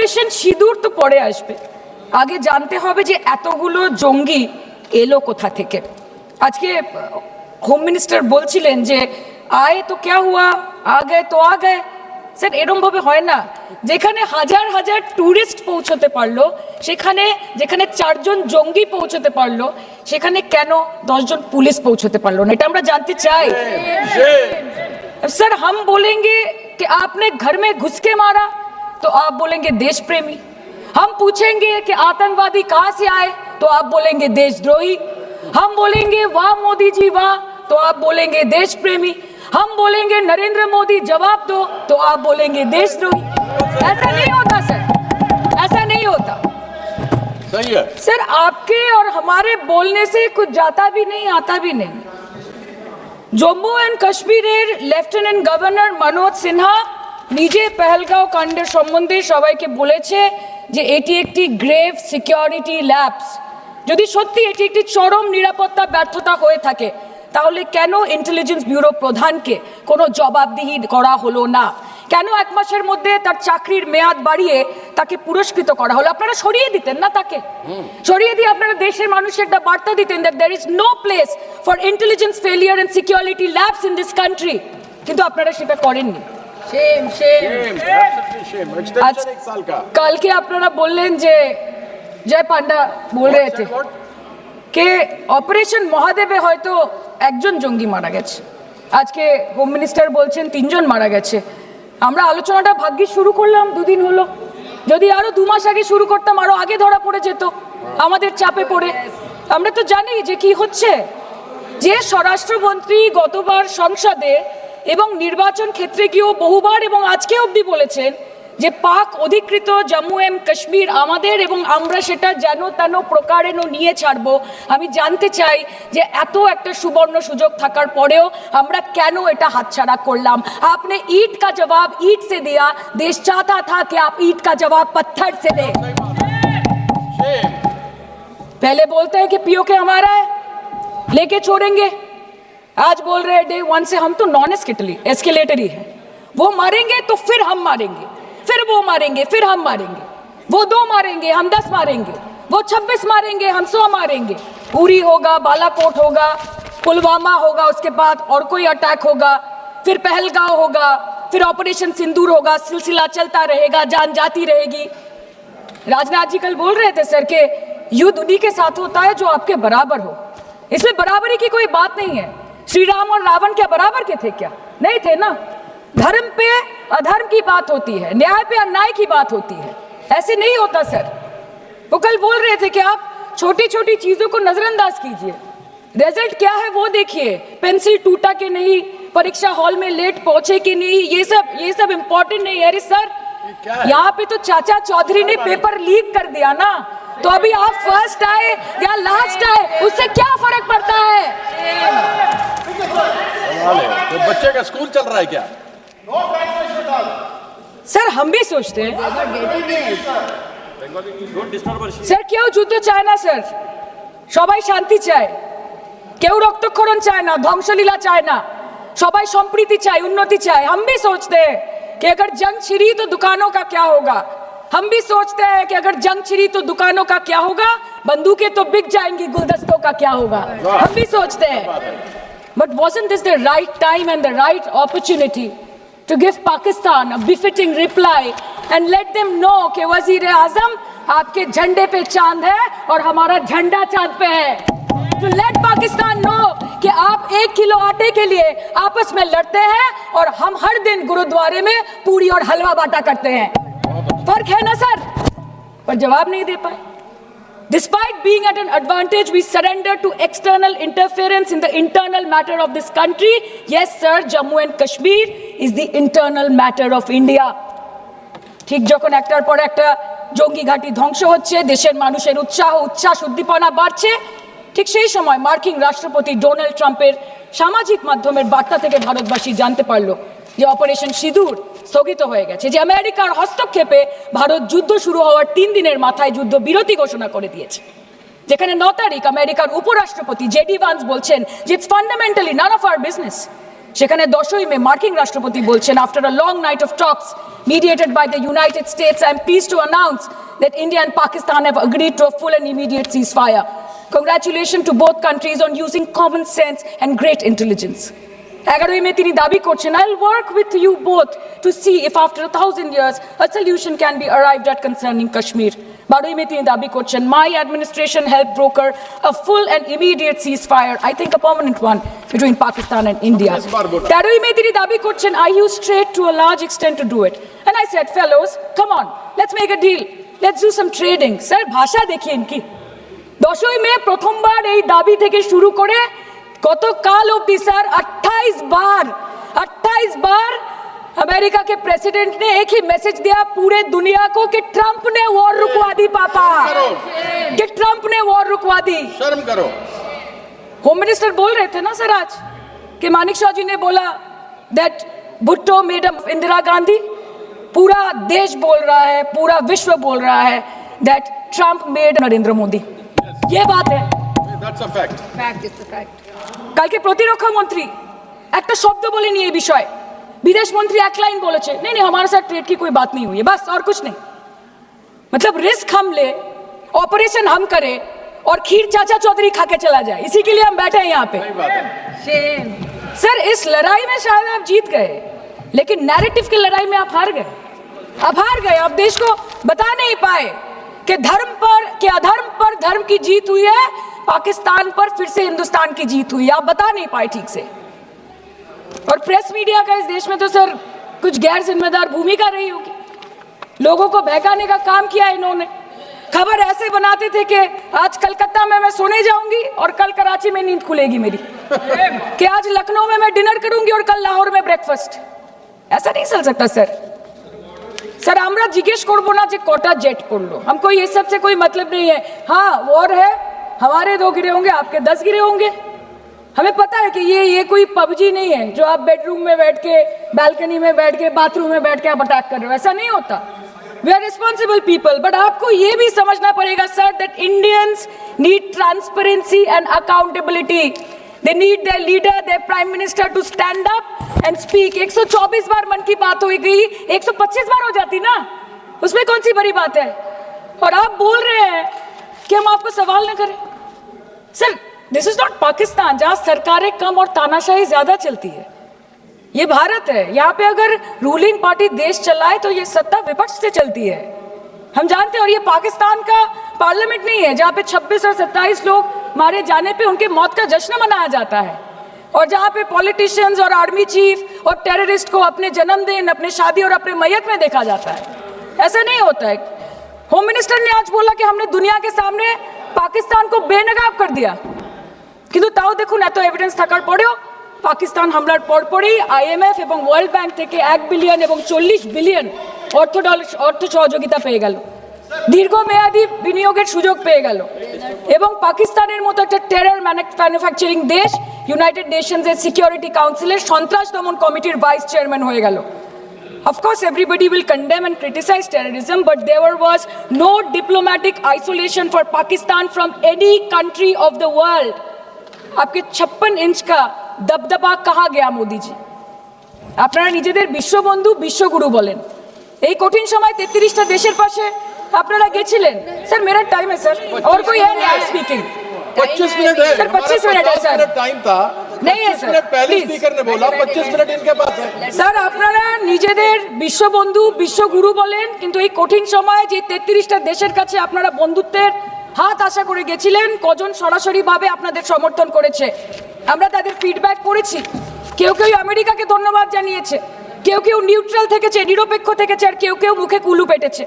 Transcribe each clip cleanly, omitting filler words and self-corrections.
Operation সিঁদুর তো পরে আসবে, আগে জানতে হবে যে এতগুলো জঙ্গি এলো কোথা থেকে। আজকে হোম মিনিস্টার বলছিলেন যে আয়ে তো ক্যা হুয়া, আ গয়ে তো আ গয়ে। স্যার এরম ভাবে হয় না, যেখানে হাজার হাজার টুরিস্ট পৌঁছতে পারলো, সেখানে যেখানে 4 জন জঙ্গি পৌঁছতে পারলো, সেখানে কেন 10 জন পুলিশ পৌঁছতে পারলো না? এটা আমরা জানতে চাই। सर हम बोलेंगे कि आपने घर में घुस के मारा तो आप बोलेंगे देश प्रेमी, हम पूछेंगे कि आतंकवादी कहां से आए तो आप बोलेंगे देशद्रोही, हम बोलेंगे वाह मोदी जी वाह तो आप बोलेंगे देश प्रेमी, हम बोलेंगे नरेंद्र मोदी जवाब दो तो आप बोलेंगे देशद्रोही। ऐसा नहीं होता सर, ऐसा नहीं होता। सही है सर, आपके और हमारे बोलने से कुछ जाता भी नहीं आता भी नहीं। জম্মু অ্যান্ড কাশ্মীরের লেফটেন্যান্ট গভর্নর মনোজ সিনহা নিজে পেহেলগাঁও কাণ্ডের সম্বন্ধে সবাইকে বলেছে যে এটি একটি গ্রেভ সিকিউরিটি ল্যাপস। যদি সত্যি এটি একটি চরম নিরাপত্তা ব্যর্থতা হয়ে থাকে, তাহলে কেন ইন্টেলিজেন্স ব্যুরো প্রধানকে কোনো জবাবদিহি করা হলো না? কেন 1 মাসের মধ্যে তার চাকরির মেয়াদ বাড়িয়ে তাকে পুরস্কৃত করা হলো? আপনারা সরিয়ে দিতেন না তাকে? সরিয়ে দিয়ে আপনারা দেশের মানুষকে একটা বার্তা দিতেন that there is no place for intelligence failure and security labs in this country, কিন্তু আপনারা সেটা করেননি। কালকে আপনারা বললেন যে জয় পান্ডা বল রে থে কে অপারেশন মহাদেবে হয়তো 1 জন জঙ্গি মারা গেছে, আজকে হোম মিনিস্টার বলছেন 3 জন মারা গেছে। আমরা আলোচনাটা ভাগ্যে শুরু করলাম 2 দিন হলো, যদি আরো 2 মাস আগে শুরু করতাম আরো আগে ধরা পড়ে যেত আমাদের চাপে পড়ে। আমরা তো জানি যে কি হচ্ছে, যে স্বরাষ্ট্রমন্ত্রী গতবার সংসদে এবং নির্বাচন ক্ষেত্রে গিয়েও বহুবার এবং আজকে অবধি বলেছেন যে পাক অধিকৃত জম্মু এন্ড কাশ্মীর আমাদের এবং আমরা সেটা যেন তেন প্রকারেণ নিয়ে ছাড়বো। আমি জানতে চাই যে এত একটা সুবর্ণ সুযোগ থাকার পরেও আমরা কেন এটা হাতছাড়া করলাম? আপনি ईंट का जवाब ईंट से दिया, देश चाहता था कि आप ईंट का जवाब पत्थर से दें। पहले बोलते हैं कि पीओके हमारा है, लेके छोड़ेंगे, आज बोल रहे हैं डे 1 से हम तो नॉन एस्केलेटरी है, वो मारेंगे तो फिर हम मारेंगे, फिर वो मारेंगे, फिर हम मारेंगे, वो 2 मारेंगे हम 10 मारेंगे, वो 26 मारेंगे हम 100 मारेंगे। उरी होगा, बालाकोट होगा, पुलवामा होगा, उसके बाद और कोई अटैक होगा, फिर पहलगांव होगा, फिर ऑपरेशन सिंदूर होगा, सिलसिला चलता रहेगा, जान जाती रहेगी। राजनाथ जी कल बोल रहे थे सर के युद्ध उन्हीं के साथ होता है जो आपके बराबर हो, इसमें बराबरी की कोई बात नहीं है। श्री राम और रावण क्या बराबर के थे क्या? नहीं थे ना। धर्म पे अधर्म की बात होती है, न्याय पे अन्याय की बात होती है, ऐसे नहीं होता सर। वो कल बोल रहे थे कि आप छोटी छोटी चीजों को नजरअंदाज कीजिए, रिजल्ट क्या है वो देखिए, पेंसिल टूटा कि नहीं, परीक्षा हॉल में लेट पहुंचे कि नहीं, ये सब इम्पोर्टेंट नहीं है। अरे सर, यहाँ पे तो चाचा चौधरी ने पेपर लीक कर दिया ना, तो अभी आप फर्स्ट आए या लास्ट आए उससे क्या फर्क पड़ता है? तो बच्चे का स्कूल चल रहा है क्या? सर हम भी सोचते हैं স্যার, কেউ যুদ্ধ চায় না স্যার, সবাই শান্তি চায়, কেউ রক্তক্ষরণ চায় না, ধ্বংসলীলা চায় না, সবাই সম্প্রীতি চায়, উন্নতি চায়। हम भी सोचते हैं कि अगर जंग छिड़ी तो दुकानों का क्या होगा, हम भी सोचते हैं कि अगर जंग छिड़ी तो दुकानों का क्या होगा, बंदूकें तो बिक जाएंगी, गुलदस्तों का क्या होगा, हम भी सोचते हैं। But wasn't this the right time and the right opportunity to give Pakistan a befitting reply and let them know कि वज़ीर-ए-आज़म आपके झंडे पे चांद है और हमारा झंडा चांद पे है। To let Pakistan know कि आप 1 किलो आटे के लिए आपस में लड़ते हैं और हम हर दिन गुरुद्वारे में पूरी और हलवा बांटा करते हैं। फर्क है ना सर? पर जवाब नहीं दे पाए। Despite being at an advantage, we surrender to external interference in the internal matter of this country. Yes, sir, Jammu and Kashmir is the internal matter of India. ঠিক যখন একটার পর একটা জঙ্গি ঘাঁটি ধ্বংস হচ্ছে, দেশের মানুষের উচ্ছ্বাস উদ্দীপনা বাড়ছে, ঠিক সেই সময় মার্কিন রাষ্ট্রপতি ডোনাল্ড ট্রাম্পের সামাজিক মাধ্যমের বার্তা থেকে ভারতবাসী জানতে পারলো যে অপারেশন সিঁদুর স্থগিত হয়ে গেছে, যে আমেরিকার হস্তক্ষেপে ভারত যুদ্ধ শুরু হওয়ার 3 দিনের মাথায় যুদ্ধ বিরতি ঘোষণা করে দিয়েছে। যেখানে 9 তারিখ আমেরিকার উপরাষ্ট্রপতি জেডি ভান্স বলছেন যে it's fundamentally none of our business, সেখানে 10ই মে মার্কিন রাষ্ট্রপতি বলছেন after a long night of talks mediated by the United States. I am pleased to announce that India and Pakistan have agreed to a full and immediate ceasefire. Congratulations to both countries on using common sense and great intelligence. 11 মে তিনি দাবি করছেন, I'll work with you both to see if after 1,000 years a solution can be arrived at concerning Kashmir. 12 মে তিনি দাবি করছেন, my administration helped broker a full and immediate ceasefire, I think a permanent one, between Pakistan and India. 13 মে তিনি দাবি করছেন, I used trade to a large extent to do it. And I said, fellows, come on, let's make a deal. Let's do some trading. Sir, ভাষা দেখিয়ে ইনকি 10 মে প্রথমবার এই দাবি থেকে শুরু করে গতকাল অবধি স্যার 28 बार अमेरिका के प्रेसिडेंट ने एक ही मैसेज दिया पूरे दुनिया को कि ट्रंप ने वॉर रुकवा दी पापा, कि ट्रंप ने वॉर रुकवा दी। शर्म करो। होम मिनिस्टर बोल रहे थे ना सर आज कि मानिक शाह जी ने बोला दैट भुट्टो मेड इंदिरा गांधी। पूरा देश बोल रहा है, पूरा विश्व बोल रहा है that Trump made Narendra Modi. ये बात है, That's a fact. Fact is the fact. কালকে প্রতিরক্ষা মন্ত্রী একটা শব্দ বলেনি এই বিষয়ে, विदेश मंत्री एक लाइन बोले नहीं नहीं हमारे साथ ट्रेड की कोई बात नहीं हुई है, बस और कुछ नहीं। मतलब रिस्क हम ले, ऑपरेशन हम करें और खीर चाचा चौधरी खा के चला जाए, इसी के लिए हम बैठे हैं यहाँ पे। सर इस लड़ाई में शायद आप जीत गए, लेकिन नैरेटिव की लड़ाई में आप हार गए। आप देश को बता नहीं पाए कि धर्म पर कि अधर्म पर धर्म की जीत हुई है, पाकिस्तान पर फिर से हिंदुस्तान की जीत हुई है, आप बता नहीं पाए ठीक से। और प्रेस मीडिया का इस देश में तो सर कुछ गैर जिम्मेदार भूमिका रही होगी, लोगों को बहकाने का काम किया इन्होंने। खबर ऐसे बनाते थे कि आज कलकत्ता में मैं सोने जाऊंगी और कल कराची में नींद खुलेगी मेरी, कि आज लखनऊ में मैं डिनर करूंगी और कल लाहौर में ब्रेकफास्ट। ऐसा नहीं चल सकता सर। सर আমরা জিজ্ঞেস করব না যে কটা জেট পড়লো, हमको ये सब से कोई मतलब नहीं है। हाँ वॉर है, हमारे 2 गिरे होंगे, आपके 10 गिरे होंगे। हमें पता है कि ये कोई पबजी नहीं है जो आप बेडरूम में बैठ के, बालकनी में बैठ के, बाथरूम में बैठ के आप अटैक कर रहे हो, ऐसा नहीं होता। We are responsible people, but आपको ये भी समझना पड़ेगा sir that Indians need transparency and accountability. They need their leader, their prime minister to stand up and speak. 124 बार मन की बात हो गई, 125 बार हो जाती ना, उसमें कौन सी बड़ी बात है। और आप बोल रहे हैं कि हम आपको सवाल न करें। Sir this is not Pakistan जहां सरकारें कम और तानाशाही ज्यादा चलती है, ये भारत है। यहाँ पे अगर रूलिंग पार्टी देश चलाए तो ये सत्ता विपक्ष से चलती है, हम जानते हैं। और ये पाकिस्तान का पार्लियामेंट नहीं है जहाँ पे 26 और 27 लोग मारे जाने पे उनके मौत का जश्न मनाया जाता है, और जहाँ पे पॉलिटिशियंस और आर्मी चीफ और टेररिस्ट को अपने जन्मदिन, अपने शादी और अपने मैयत में देखा जाता है। ऐसा नहीं होता है। होम मिनिस्टर ने आज बोला कि हमने दुनिया के सामने पाकिस्तान को बेनकाब कर दिया, কিন্তু তাও দেখুন এত এভিডেন্স থাকার পরেও পাকিস্তান হামলার পরপরই আইএমএফ এবং ওয়ার্ল্ড ব্যাংক থেকে 1 বিলিয়ন এবং 40 বিলিয়ন অর্থ সহযোগিতা পেয়ে গেল, দীর্ঘমেয়াদী বিনিয়োগের সুযোগ পেয়ে গেল, এবং পাকিস্তানের মতো একটা টেরর ম্যানুফ্যাকচারিং দেশ ইউনাইটেড নেশনসের সিকিউরিটি কাউন্সিলের সন্ত্রাস দমন কমিটির ভাইস চেয়ারম্যান হয়ে গেল। Of course, everybody will condemn and criticize terrorism, but there was no diplomatic isolation for Pakistan from any country of the world. आपके 56 इंच का दबदबा कहाँ गया मोदी जी? আপনারা নিজেদের বিশ্ববন্ধু বিশ্বগুরু বলেন, এই কঠিন সময় 33টা দেশের পাশে আপনারা গেছিলেন। স্যার मेरा टाइम है सर, और कोई है नहीं स्पीकिंग। 25 मिनट है सर, 25 मिनट है सर, टाइम था। नहीं है सर, पहले प्लीज। स्पीकर ने बोला 25 मिनट इनके पास है। স্যার আপনারা নিজেদের বিশ্ববন্ধু বিশ্বগুরু বলেন, কিন্তু এই কঠিন সময়ে যে 33টা দেশের কাছে আপনারা বন্ধুত্বের হাত আশা করে গেছিলেন, কজন সরাসরি ভাবে আপনাদের সমর্থন করেছে আমরা তাদের ফিডব্যাক পড়েছি। কেউ কেউ আমেরিকাকে ধন্যবাদ জানিয়েছে, কেউ কেউ নিউট্রাল থেকেছে, নিরপেক্ষ থেকেছে, আর কেউ কেউ মুখে কুলু পেটেছে।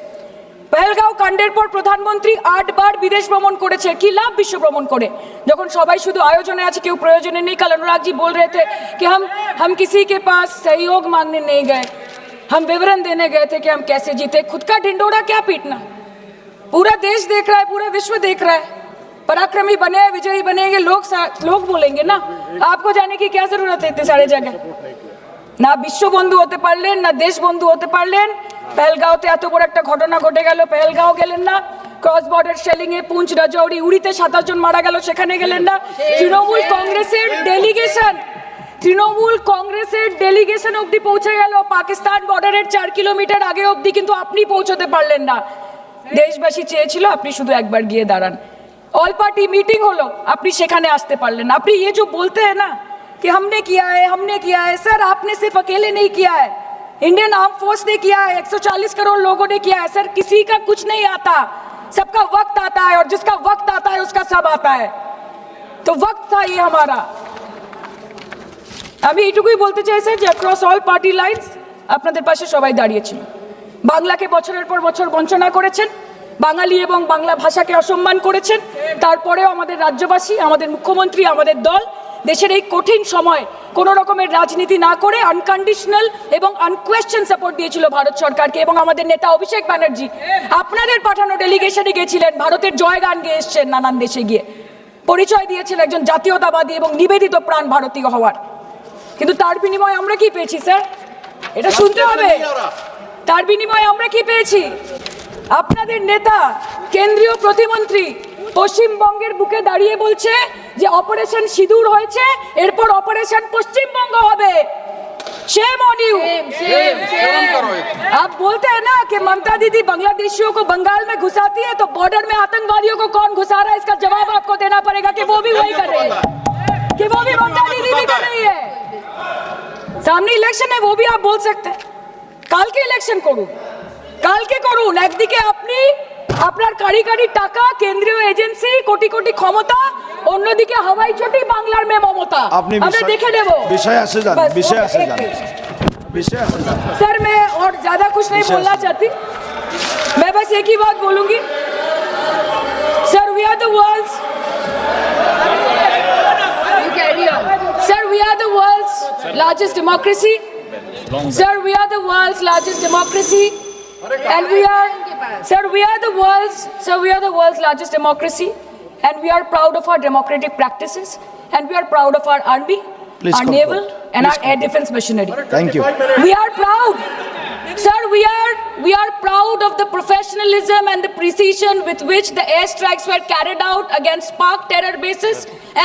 पहलगांव कांडेर पर प्रधानमंत्री 8 बार विदेश भ्रमण करेছে, কি লাভ বিশ্ব ভ্রমণ করে যখন সবাই শুধু আয়োজনে আছে, কেউ প্রয়োজনে নেই। कल अनुराग जी बोल रहे थे कि हम किसी के पास सहयोग मांगने नहीं गए, हम विवरण देने गए थे कि हम कैसे जीते। खुद का ढिंडोरा क्या पीटना, पूरा देश देख रहा है, पूरा विश्व देख रहा है। पराक्रमी बने, विजयी बनेंगे लोग बोलेंगे ना, आपको जाने की क्या जरूरत है इतने सारे जगह। না বিশ্ব বন্ধু হতে পারলেন, না দেশ বন্ধু হতে পারলেন। পেহেলগাঁওতে এত বড় একটা ঘটনা ঘটে গেল, পেহেলগাঁও গেলেন না। ক্রস বর্ডার শেলিং এ পুঞ্চ, রাজৌরি, উড়িতে 27 জন মারা গেল, সেখানে গেলেন না। তৃণমূল কংগ্রেসের ডেলিগেশন তৃণমূল কংগ্রেসের ডেলিগেশন অবধি পৌঁছে গেল পাকিস্তান বর্ডারের 4 কিলোমিটার আগে অবধি, কিন্তু আপনি পৌঁছতে পারলেন না। দেশবাসী চেয়েছিল আপনি শুধু একবার গিয়ে দাঁড়ান। ऑल पार्टी मीटिंग হলো, আপনি সেখানে আসতে পারলেন না। আপনি ये जो बोलते हैं ना कि हमने किया है, सर आपने सिर्फ अकेले नहीं किया है, इंडियन आर्म फोर्स ने किया है, 140 करोड़ लोगों ने किया है। सर किसी का कुछ नहीं आता, सबका वक्त आता है, और जिसका वक्त आता है उसका सब आता है। तो वक्त था ये हमारा। আমি এইটুকুই বলতে চাই স্যার যে অ্যাক্রস অল পার্টি লাইন্স আপনাদের পাশে সবাই দাঁড়িয়েছিল। বাংলাকে বছরের পর বছর বঞ্চনা করেছেন, বাঙালি এবং বাংলা ভাষাকে অসম্মান করেছেন, তারপরেও আমাদের রাজ্যবাসী, আমাদের মুখ্যমন্ত্রী, আমাদের দল দেশের এই কঠিন সময় কোনো রকমের রাজনীতি না করে আনকন্ডিশনাল এবং আনকোয়েশ্চেন সাপোর্ট দিয়েছিল ভারত সরকারকে। এবং আমাদের নেতা অভিষেক ব্যানার্জি আপনাদের পাঠানো ডেলিগেশনে গেছিলেন, ভারতের জয়গান গেয়ে এসছেন, নানান দেশে গিয়ে পরিচয় দিয়েছেন একজন জাতীয়তাবাদী এবং নিবেদিত প্রাণ ভারতীয় হওয়ার। কিন্তু তার বিনিময়ে আমরা কি পেয়েছি স্যার? এটা শুনতে হবে। তার বিনিময়ে আমরা কি পেয়েছি? আপনাদের নেতা কেন্দ্রীয় প্রতিমন্ত্রী পশ্চিমবঙ্গের বুকে দাঁড়িয়ে বলছে যে অপারেশন সিঁদুর হয়েছে, এরপর অপারেশন পশ্চিমবঙ্গ হবে। Shame on you. आप बोलते हैं ना कि ममता दीदी बांग्लादेशियों को बंगाल में घुसाती है, तो बॉर्डर में आतंकवादियों को कौन घुसा रहा है, इसका जवाब आपको देना पड़ेगा कि वो भी वही कर रहे हैं, कि वो भी ममता दीदी भी कर रही है। सामने इलेक्शन है, वो भी आप बोल सकते हैं কালকে ইলেকশন করুন, কালকে করুন। একদিকে আপনি আপনার কারি কারি টাকা, কেন্দ্রীয় এজেন্সি, কোটি কোটি ক্ষমতা, অন্যদিকে হাওয়াই চটি বাংলার মে মমতা। আমরা দেখে নেব। विषय से जान, विषय से जान, विषय से जान। सर मैं और ज्यादा कुछ नहीं बोलना चाहती, मैं बस एक ही बात बोलूंगी। Sir we are the world's, sir we are the world's largest democracy, sir we are the world's largest democracy, and we are the world's largest democracy, and we are proud of our democratic practices, and we are proud of our army, Please our conclude. naval and Please our air defense machinery. Thank you. We are proud, sir, we are proud of the professionalism and the precision with which the airstrikes were carried out against Pak terror bases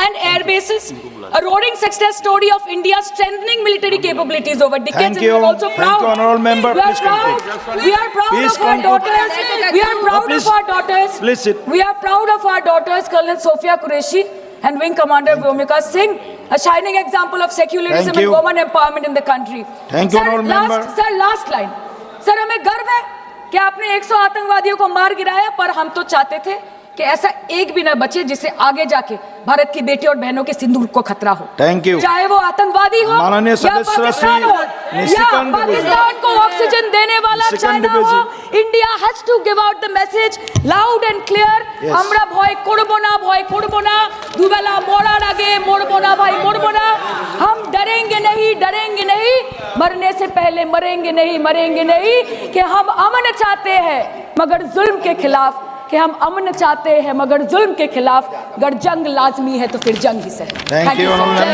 and air bases, a roaring success story of India's strengthening military capabilities over decades. Thank And we are you. also Thank proud. you, honorable member. We are Please proud. conclude. We are proud Please of our conclude. daughters. We are proud Please. of our daughters. Please sit. We are proud of our daughters, Colonel Sophia Qureshi and Wing Commander Vyomika Singh, a shining example of secularism Thank and you. women empowerment in the country. Thank you, honorable member. Sir, last line. Sir हमें गर्व है कि आपने 100 आतंकवादियों को मार गिराया, पर हम तो चाहते थे कि ऐसा एक भी न बचे जिससे आगे जाके भारत की बेटी और बहनों के सिंदूर को खतरा हो। Thank you. चाहे वो आतंकवादी हो माननीय या सदस्य पाकिस्तान हो श्री या निशिकांत पाकिस्तान को ऑक्सीजन देने वाला निशिकांत चाइना दुबे हो, जी। India has to give out the message loud and clear. Yes. আমরা ভয় করব না, ভয় করব না, দুবেলা মরার আগে মরবো না ভাই, মরবো না। हम डरेंगे नहीं, मरने से पहले मरेंगे नहीं, कि हम अमन चाहते हैं मगर जुल्म के खिलाफ, कि हम अमन चाहते हैं मगर जुल्म के खिलाफ। अगर जंग लाजमी है तो फिर जंग ही सही। Thank you, sir. honorable member.